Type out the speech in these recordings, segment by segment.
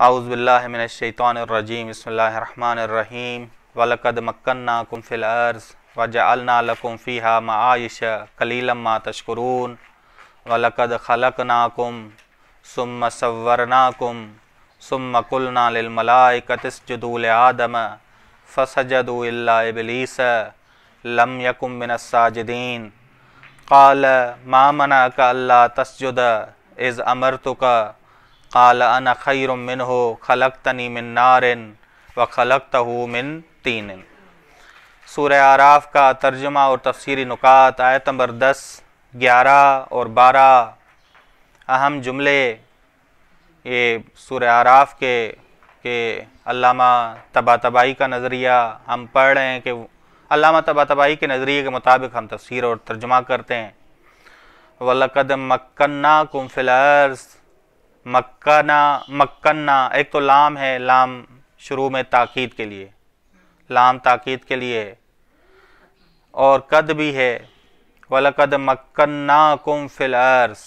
اعوذ باللہ من الشیطان الرجیم بسم اللہ الرحمن الرحیم وَلَقَدْ مَكَّنَّاكُمْ فِي الْأَرْضِ وَجَعَلْنَا لَكُمْ فِيهَا مَعَائِشَ قَلِيلًا مَا تَشْكُرُونَ وَلَقَدْ خَلَقْنَاكُمْ ثُمَّ صَوَّرْنَاكُمْ ثُمَّ قُلْنَا لِلْمَلَائِكَةِ اسْجُدُوا لِآدَمَ فَسَجَدُوا إِلَّا إِبْلِيسَ لَمْ يَكُنْ مِنَ السَّاجِدِينَ قَالَ مَا مَنَعَكَ أَلَّا تَسْجُدَ إِذْ أَمَرْتُكَ قال انا خیر منہ خلقتنی من نار وخلقتہ من طین۔ سورہ اعراف کا ترجمہ اور تفسیری نکات، آیت نمبر 10، 11 اور 12 اہم جملے یہ سورہ اعراف کے علامہ طباطبائی کا نظریہ ہم پڑھ رہے ہیں کہ علامہ طباطبائی کے نظریے کے مطابق ہم تفسیر اور ترجمہ کرتے ہیں۔ وَلَقَدْ مَكَّنَّاكُمْ فِي الْأَرْضِ، مکنا ایک تو لام ہے، لام شروع میں تاکید کے لیے، لام تاکید کے لیے، اور قد بھی ہے، وَلَقَدْ مَكَّنَّاكُمْ فِي الْأَرْضِ،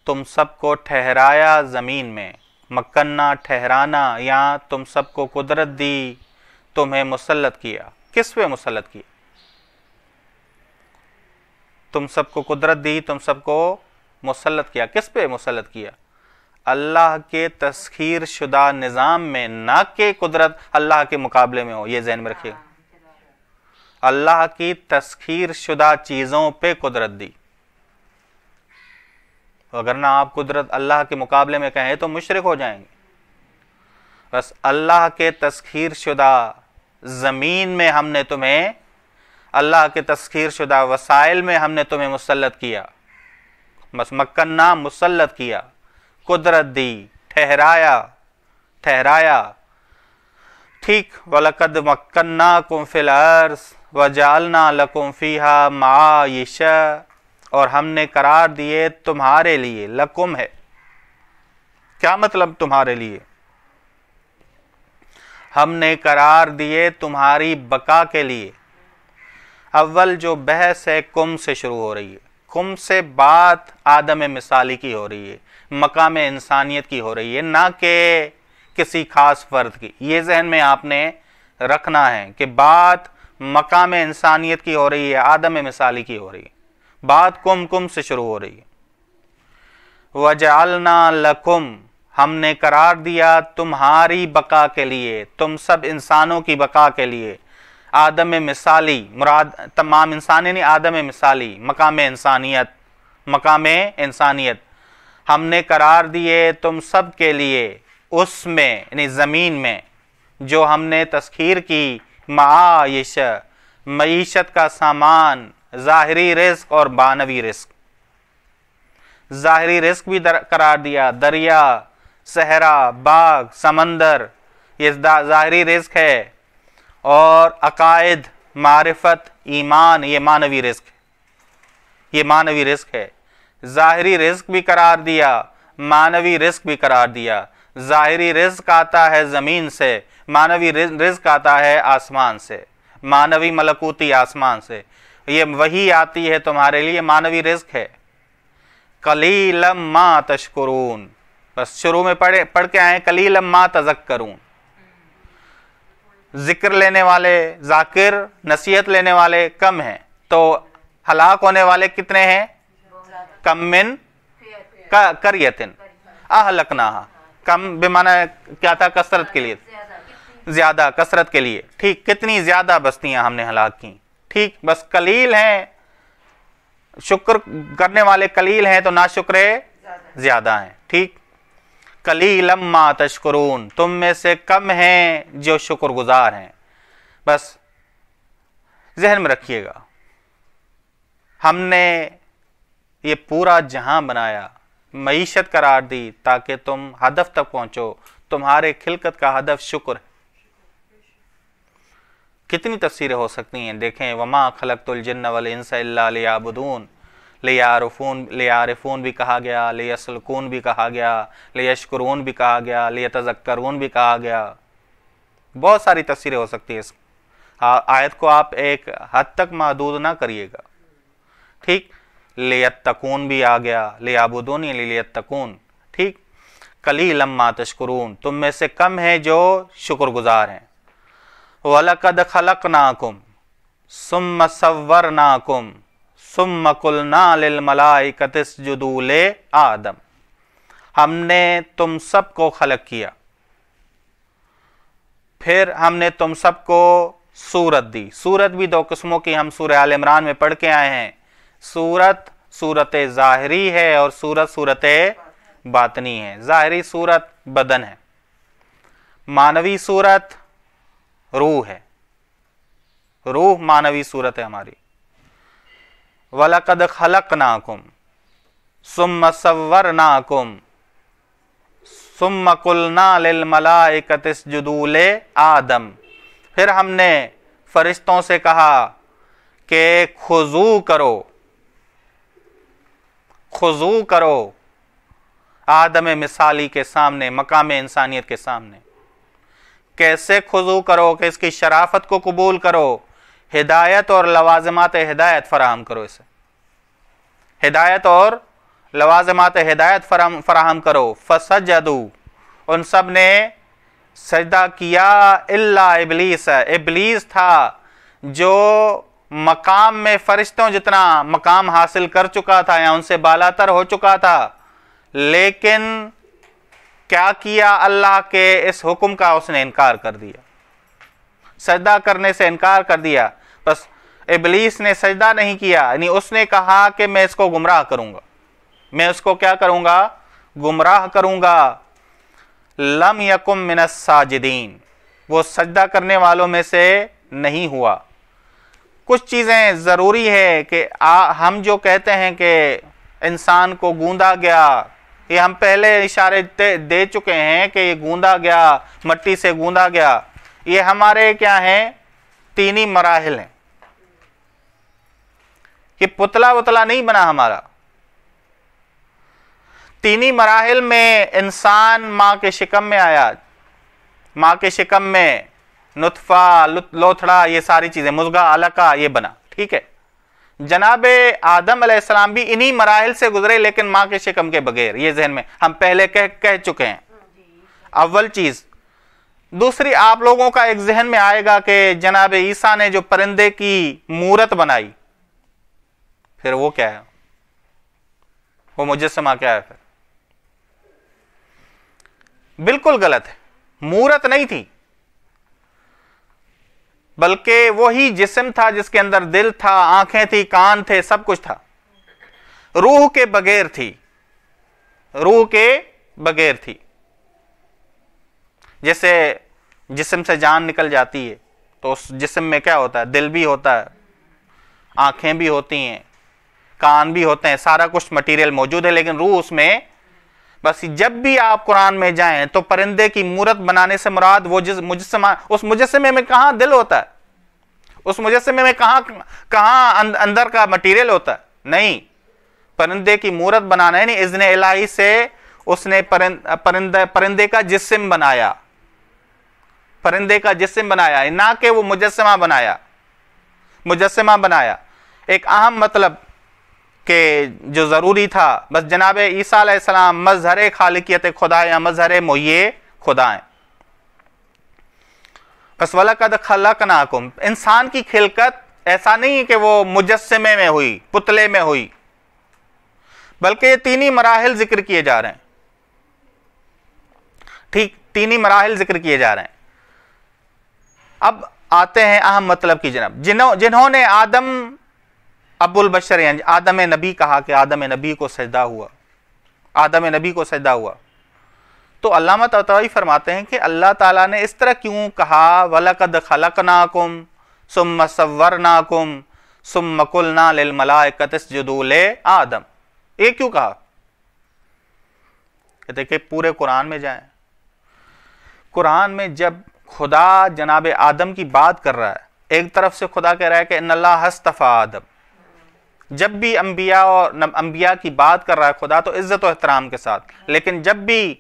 تم سب کو ٹھہرایا زمین میں۔ مکنا ٹھہرانا، یہاں تم سب کو قدرت دی، تمہیں مسلط کیا۔ کس پہ مسلط کیا؟ تم سب کو قدرت دی، تم سب کو مسلط کیا۔ کس پہ مسلط کیا؟ اللہ کے تسخیر شدہ نظام میں، نہ کہ قدرت اللہ کے مقابلے میں ہو، یہ ذہن میں رکھیے۔ اللہ کی تسخیر شدہ چیزوں پہ قدرت دی، وگرنہ آپ قدرت اللہ کے مقابلے میں کہیں تو مشرک ہو جائیں گے۔ بس اللہ کے تسخیر شدہ زمین میں ہم نے تمہیں، اللہ کے تسخیر شدہ وسائل میں ہم نے تمہیں مسلط کیا۔ بس مکنہ مسلط کیا، قدرت دی، ٹھہرایا۔ ٹھیک، وَلَقَدْ مَكَّنَّاكُمْ فِي الْأَرْضِ وَجَعَلْنَا لَكُمْ فِيهَا مَعَائِشَ، اور ہم نے قرار دیے تمہارے لیے، لکم ہے کیا مطلب؟ تمہارے لیے ہم نے قرار دیے تمہاری بقا کے لیے۔ اول جو بحث ہے کم سے شروع ہو رہی ہے، کم سے بات آدم مثالی کی ہو رہی ہے، مقام انسانیت کی ہو رہی ہے، نہ کہ کسی خاص فرد کی۔ یہ ذہن میں آپ نے رکھنا ہے کہ بات مقام انسانیت کی ہو رہی ہے، آدم مثالی کی ہو رہی ہے، بات کم سے شروع ہو رہی ہے۔ وَجَعَلْنَا لَكُمْ، ہم نے قرار دیا تمہاری بقا کے لیے، تم سب انسانوں کی بقا کے لیے۔ آدم مثالی مراد تمام انسان نہیں، آدم مثالی، مقام انسانیت ہم نے قرار دیے تم سب کے لیے، اس میں یعنی زمین میں جو ہم نے تسخیر کی، معایش، معیشت کا سامان، ظاہری رزق اور معنوی رزق۔ ظاہری رزق بھی قرار دیا، دریا، صحرا، باغ، سمندر، یہ ظاہری رزق ہے، اور عقائد، معرفت، ایمان، یہ معنوی رزق ہے، یہ معنوی رزق ہے۔ ظاہری رزق بھی قرار دیا، معنوی رزق بھی قرار دیا۔ ظاہری رزق آتا ہے زمین سے، معنوی رزق آتا ہے آسمان سے، معنوی ملکوتی آسمان سے۔ یہ وحی آتی ہے تمہارے لیے، معنوی رزق ہے۔ قلیلا ما تشکرون، بس شروع میں پڑھ کے آئے، قلیلا ما تذکرون۔ ذکر لینے والے، ذاکر، نصیحت لینے والے کم ہیں، تو ہلاک ہونے والے کتنے ہیں؟ کم من قریۃ اہلکناہا، کم بمعنی کیا تھا؟ کثرت کے لیے، زیادہ، کثرت کے لیے۔ ٹھیک، کتنی زیادہ بستیاں ہم نے ہلاک کی۔ ٹھیک، بس قلیل ہیں، شکر کرنے والے قلیل ہیں تو ناشکرے زیادہ ہیں۔ ٹھیک، قلیلا ما تشکرون، تم میں سے کم ہیں جو شکر گزار ہیں۔ بس ذہن میں رکھیے گا، ہم نے یہ پورا جہاں بنایا، معیشت قرار دی تاکہ تم ہدف تک پہنچو۔ تمہارے خلقت کا ہدف شکر ہے۔ کتنی تفسیریں ہو سکتی ہیں، دیکھیں، وما خلقت الجن والانس الا لیعبدون، لیعرفون بھی کہا گیا، لیسلکون بھی کہا گیا، لیشکرون بھی کہا گیا، لیتذکرون بھی کہا گیا۔ بہت ساری تفسیریں ہو سکتی ہیں۔ اس آیت کو آپ ایک حد تک محدود نہ کریے گا۔ ٹھیک، لیتقون بھی آ گیا، لیعبدون لیتقون۔ ٹھیک، قلیلا ما تشکرون، تم میں سے کم ہیں جو شکر گزار ہیں۔ وَلَقَدْ خَلَقْنَاكُمْ ثُمَّ صَوَّرْنَاكُمْ ثُمَّ قُلْنَا لِلْمَلَائِكَةِ اسْجُدُوا لِآدَمَ، ہم نے تم سب کو خلق کیا، پھر ہم نے تم سب کو صورت دی۔ صورت بھی دو قسموں کی ہم سورہ آل عمران میں پڑھ کے آئے ہیں، صورت ظاہری ہے اور صورت باطنی ہے۔ ظاہری صورت بدن ہے، معنوی صورت روح ہے، روح معنوی صورت ہے ہماری۔ وَلَقَدْ خَلَقْنَاكُمْ ثُمَّ صَوَّرْنَاكُمْ ثُمَّ قُلْنَا لِلْمَلَائِكَةِ اسْجُدُوا لِآدَمَ، پھر ہم نے فرشتوں سے کہا کہ خضوع کرو آدم مثالی کے سامنے، مقام انسانیت کے سامنے۔ کیسے خضوع کرو کہ اس کی شرافت کو قبول کرو، ہدایت اور لوازمات ہدایت فراہم کرو، اسے ہدایت اور لوازمات ہدایت فراہم کرو۔ فسجدوا، ان سب نے سجدہ کیا، الا ابلیس، ابلیس تھا جو مقام میں فرشتوں جتنا مقام حاصل کر چکا تھا یا ان سے بالاتر ہو چکا تھا، لیکن کیا کیا اللہ کے اس حکم کا، اس نے انکار کر دیا، سجدہ کرنے سے انکار کر دیا۔ بس ابلیس نے سجدہ نہیں کیا، یعنی اس نے کہا کہ میں اس کو گمراہ کروں گا، میں اس کو کیا کروں گا، گمراہ کروں گا۔ لم یکم من الساجدین، وہ سجدہ کرنے والوں میں سے نہیں ہوا۔ کچھ چیزیں ضروری ہے کہ ہم جو کہتے ہیں کہ انسان کو گوندا گیا، یہ ہم پہلے اشارے دے چکے ہیں کہ یہ گوندا گیا، مٹی سے گوندا گیا، یہ ہمارے کیا ہیں، تینی مراحل ہیں، کہ پتلا وتلا نہیں بنا ہمارا۔ تینی مراحل میں انسان ماں کے شکم میں آیا، ماں کے شکم میں نطفہ، لوتھڑا، یہ ساری چیزیں، مضغہ، علقہ، یہ بنا، ٹھیک ہے۔ جناب آدم علیہ السلام بھی انہی مراحل سے گزرے، لیکن ماں کے شکم کے بغیر، یہ ذہن میں ہم پہلے کہہ چکے ہیں، اول چیز۔ دوسری، آپ لوگوں کا ایک ذہن میں آئے گا کہ جناب عیسیٰ نے جو پرندے کی مورت بنائی، پھر وہ کیا ہے، وہ مجسمہ کیا ہے؟ پھر بالکل غلط ہے، مورت نہیں تھی، بلکہ وہی جسم تھا جس کے اندر دل تھا، آنکھیں تھی، کان تھے، سب کچھ تھا، روح کے بغیر تھی، روح کے بغیر تھی۔ جیسے جسم سے جان نکل جاتی ہے تو اس جسم میں کیا ہوتا ہے، دل بھی ہوتا ہے، آنکھیں بھی ہوتی ہیں، کان بھی ہوتے ہیں، سارا کچھ مٹیریل موجود ہے، لیکن روح اس میں۔ بس جب بھی آپ قرآن میں جائیں تو پرندے کی مورت بنانے سے مراد وہ مجسمہ، اس مجسمے میں کہاں دل ہوتا ہے، اس مجسمے میں کہاں اندر کا مٹیریل ہوتا ہے، نہیں۔ پرندے کی مورت بنانا ہے، یعنی اذن الہی سے اس نے پرندے کا جسم بنایا، پرندے کا جسم بنایا، نہ کہ وہ مجسمہ بنایا، مجسمہ بنایا۔ ایک اہم مطلب کہ جو ضروری تھا، بس جناب عیسیٰ علیہ السلام مظہر خالقیت خدا یا مظہر محیی خدا ہیں۔ بس وَلَقَدْ خَلَقْنَاكُمْ، انسان کی خلقت ایسا نہیں کہ وہ مجسمے میں ہوئی، پتلے میں ہوئی، بلکہ یہ تینی مراحل ذکر کیے جا رہے ہیں، ٹھیک، تینی مراحل ذکر کیے جا رہے ہیں۔ اب آتے ہیں اہم مطلب کی جناب، جنہوں نے آدم ابو البشر یعنی آدم نبی کہا کہ آدم نبی کو سجدہ ہوا، آدم نبی کو سجدہ ہوا، تو علامہ طحاوی فرماتے ہیں کہ اللہ تعالیٰ نے اس طرح کیوں کہا وَلَقَدْ خَلَقْنَاكُمْ ثُمَّ صَوَّرْنَاكُمْ ثُمَّ قُلْنَا لِلْمَلَائِكَةِ اسْجُدُوا لِآدَمَ، یہ کیوں کہا؟ کہتے کہ پورے قرآن میں جائیں، قرآن میں جب خدا جناب آدم کی بات کر رہا ہے، ایک طرف سے خدا کہہ رہا ہے کہ ان اللہ اصطفیٰ آدم، جب بھی انبیاء کی بات کر رہا ہے خدا تو عزت و احترام کے ساتھ، لیکن جب بھی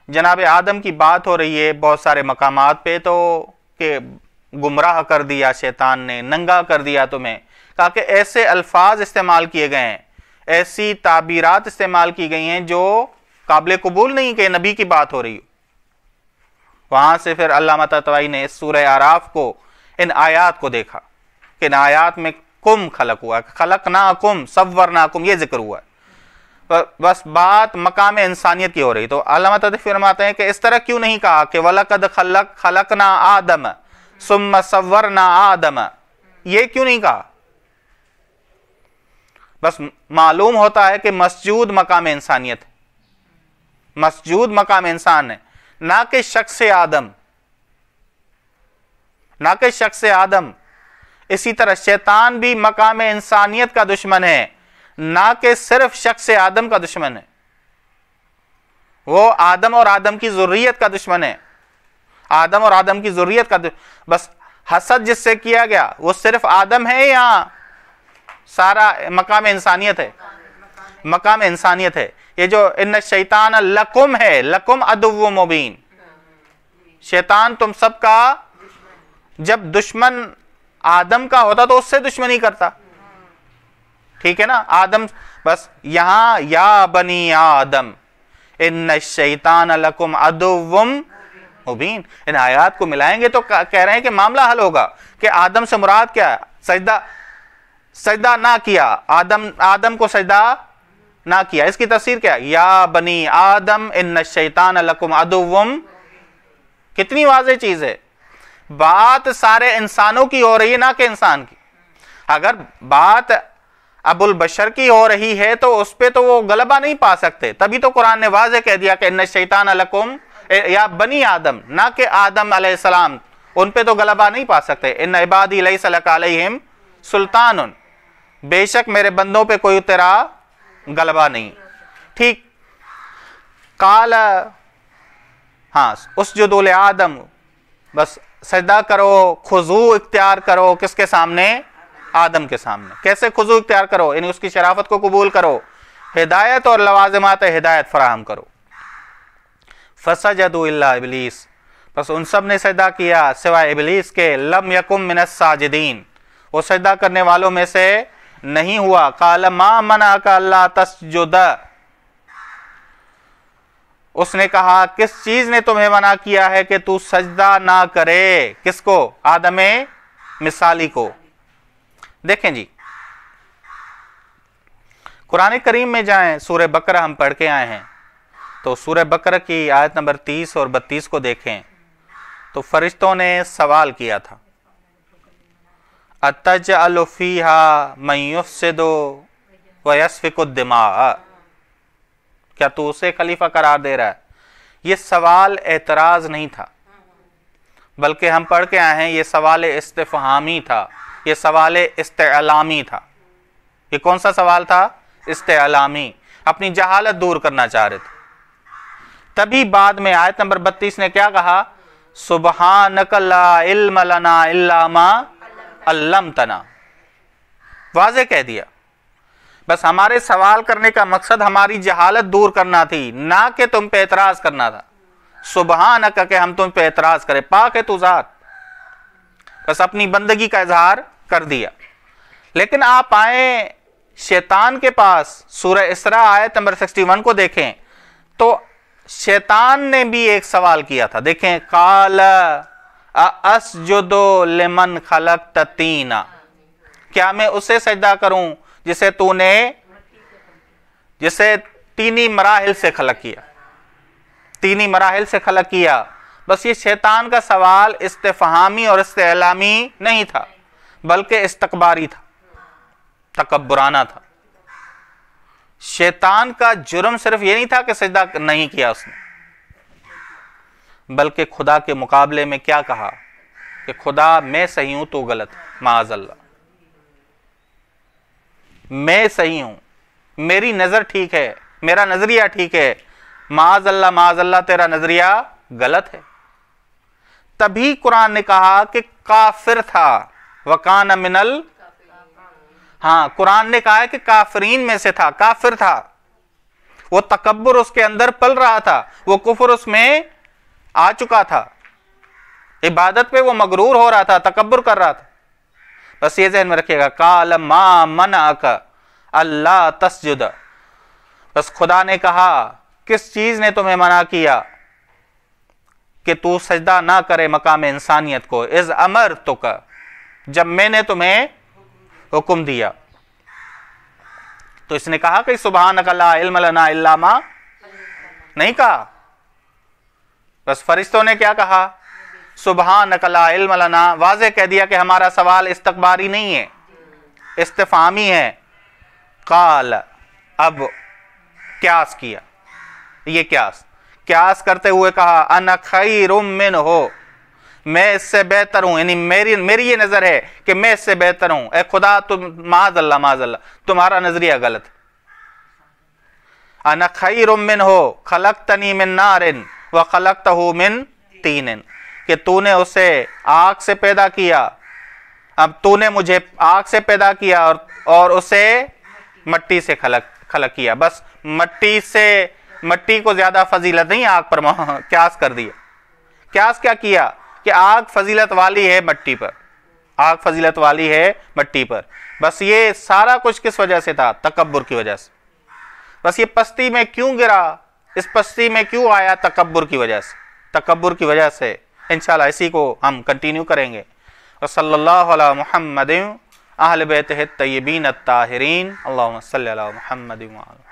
جناب آدم کی بات ہو رہی ہے بہت سارے مقامات پہ، تو کہ گمراہ کر دیا شیطان نے، ننگا کر دیا تمہیں، کہا کہ ایسے الفاظ استعمال کیے گئے ہیں، ایسی تعبیرات استعمال کی گئی ہیں جو قابل قبول نہیں کہ نبی کی بات ہو رہی ہو۔ وہاں سے پھر علامہ طباطبائی نے اس سورہ اعراف کو، ان آیات کو دیکھا کہ ان آیات میں کم خلق ہوا ہے، خلقناکم صورناکم یہ ذکر ہوا ہے، بس بات مقام انسانیت کی ہو رہی۔ تو علامہ طباطبائی فرماتے ہیں کہ اس طرح کیوں نہیں کہا کہ وَلَقَدْ خَلَقْنَا آدَمَ ثُمَّ صَوَّرْنَا آدَمَ، یہ کیوں نہیں کہا؟ بس معلوم ہوتا ہے کہ مسجود مقام انسانیت ہے، مسجود مقام انسان ہے، نہ کہ شخص آدم، نہ کہ شخص آدم۔ اسی طرح شیطان بھی مقام انسانیت کا دشمن ہے، نہ کہ صرف شخص آدم کا دشمن ہے، وہ آدم اور آدم کی ذریت کا دشمن ہے، آدم اور آدم کی ذریت کا بس حسد جس سے کیا گیا وہ صرف آدم ہے یا سارا مقام انسانیت ہے؟ مقام انسانیت ہے۔ یہ جو ان الشیطان لکم ہے، لکم عدو مبین، شیطان تم سب کا جب دشمن آدم کا ہوتا تو اس سے دشمنی کرتا، ٹھیک ہے نا؟ آدم بس یہاں یا بنی آدم ان الشیطان لکم عدو مبین، ان آیات کو ملائیں گے تو کہہ رہے ہیں کہ معاملہ حل ہوگا کہ آدم سے مراد کیا ہے؟ سجدہ نہ کیا، آدم کو سجدہ نہ کیا، اس کی تفسیر کیا ہے؟ یا بنی آدم ان الشیطان لکم عدو، کتنی واضح چیز ہے۔ بات سارے انسانوں کی ہو رہی ہے، نہ کہ انسان کی۔ اگر بات ابو البشر کی ہو رہی ہے تو اس پہ تو وہ غلبہ نہیں پا سکتے، تبھی تو قرآن نے واضح کہہ دیا کہ ان الشیطان لکم یا بنی آدم، نہ کہ آدم علیہ السلام، ان پہ تو غلبہ نہیں پا سکتے۔ ان عبادی لیس لک علیہم سلطان، بے شک میرے بندوں پہ کوئی تیرا غلبہ نہیں، ٹھیک۔ قال، ہاں اسجدوا لآدم، بس سجدہ کرو، خضوع اختیار کرو، کس کے سامنے؟ آدم کے سامنے۔ کیسے خضوع اختیار کرو؟ یعنی اس کی شرافت کو قبول کرو، ہدایت اور لوازمات ہدایت فراہم کرو۔ فسجدوا الا ابلیس، بس ان سب نے سجدہ کیا سوائے ابلیس کے، لم یکن من الساجدین، وہ سجدہ کرنے والوں میں سے نہیں ہوا۔ قال ما منعک الا تسجد، اس نے کہا کس چیز نے تمہیں منع کیا ہے کہ تو سجدہ نہ کرے؟ کس کو؟ آدم مثالی کو۔ دیکھیں جی، قرآن کریم میں جائیں، سورہ بقرہ ہم پڑھ کے آئے ہیں، تو سورہ بقرہ کی آیت نمبر 30 اور 32 کو دیکھیں تو فرشتوں نے سوال کیا تھا، اتجعل فیہا من یفسد ویسفک الدماء، کیا تو اسے خلیفہ قرار دے رہا ہے؟ یہ سوال اعتراض نہیں تھا، بلکہ ہم پڑھ کے آئے ہیں یہ سوال استفہامی تھا، یہ سوال استعلامی تھا۔ یہ کون سا سوال تھا؟ استعلامی، اپنی جہالت دور کرنا چاہ رہے تھے۔ تبھی بعد میں آیت نمبر 32 نے کیا کہا؟ سبحانک لا علم لنا الا ما علمتنا، واضح کہہ دیا۔ بس ہمارے سوال کرنے کا مقصد ہماری جہالت دور کرنا تھی، نہ کہ تم پہ اعتراض کرنا تھا۔ سبحانک کہ ہم تم پہ اعتراض کریں، پاک ہے تو ذات، بس اپنی بندگی کا اظہار کر دیا۔ لیکن آپ آئیں شیطان کے پاس، سورہ اسراء آیت نمبر 61 کو دیکھیں تو شیطان نے بھی ایک سوال کیا تھا، دیکھیں، قال اسجد لمن خلقت طینا، کیا میں اسے سجدہ کروں جسے تینی مراحل سے خلق کیا، تینی مراحل سے خلق کیا۔ بس یہ شیطان کا سوال استفہامی اور استعلامی نہیں تھا، بلکہ استکباری تھا، تکبرانہ تھا۔ شیطان کا جرم صرف یہ نہیں تھا کہ سجدہ نہیں کیا اس نے، بلکہ خدا کے مقابلے میں کیا کہا کہ خدا میں صحیح ہوں تو غلط، معاذ اللہ، میں صحیح ہوں، میری نظر ٹھیک ہے، میرا نظریہ ٹھیک ہے، معاذ اللہ تیرا نظریہ غلط ہے۔ تبھی قرآن نے کہا کہ کافر تھا، وَقَانَ مِنَ ہاں قرآن نے کہا ہے کہ کافرین میں سے تھا، کافر تھا، وہ تکبر اس کے اندر پل رہا تھا، وہ کفر اس میں آ چکا تھا، عبادت پہ وہ مغرور ہو رہا تھا، تکبر کر رہا تھا۔ بس یہ ذہن میں رکھیے گا، قال ما منعک اللہ تسجد، بس خدا نے کہا کس چیز نے تمہیں منع کیا کہ تو سجدہ نہ کرے مقام انسانیت کو؟ اذ امرتک، جب میں نے تمہیں حکم دیا۔ تو اس نے کہا کہ سبحانک لا علم لنا الا ما، نہیں کہا، بس فرشتوں نے کیا کہا؟ سبحانک لا علم لنا، واضح کہہ دیا کہ ہمارا سوال استکباری نہیں ہے، استفہامی ہے۔ قال، اب قیاس کیا، یہ قیاس کرتے ہوئے کہا انا خیر منہ، میں اس سے بہتر ہوں، یعنی میری یہ نظر ہے کہ میں اس سے بہتر ہوں۔ اے خدا تم معاذ اللہ تمہارا نظریہ غلط۔ انا خیر منہ خلقتنی من نار وخلقتہ من طین، کہ تو نے اسے آگ سے پیدا کیا، اب تو نے مجھے آگ سے پیدا کیا اور اسے مٹی سے خلق کیا۔ بس مٹی کو زیادہ فضیلت نہیں، آگ پر قیاس کر دیا۔ قیاس کیا کیا کہ آگ فضیلت والی ہے مٹی پر، آگ فضیلت والی ہے مٹی پر۔ بس یہ سارا کچھ کس وجہ سے تھا؟ تکبر کی وجہ سے۔ بس یہ پستی میں کیوں گرا، اس پستی میں کیوں آیا؟ تکبر کی وجہ سے، تکبر کی وجہ سے۔ انشاءاللہ اسی کو ہم کنٹینیو کریں گے۔ وصلی اللہ علی محمد اہل بیتہ الطیبین الطاہرین، اللہم صلی علی محمد وعلی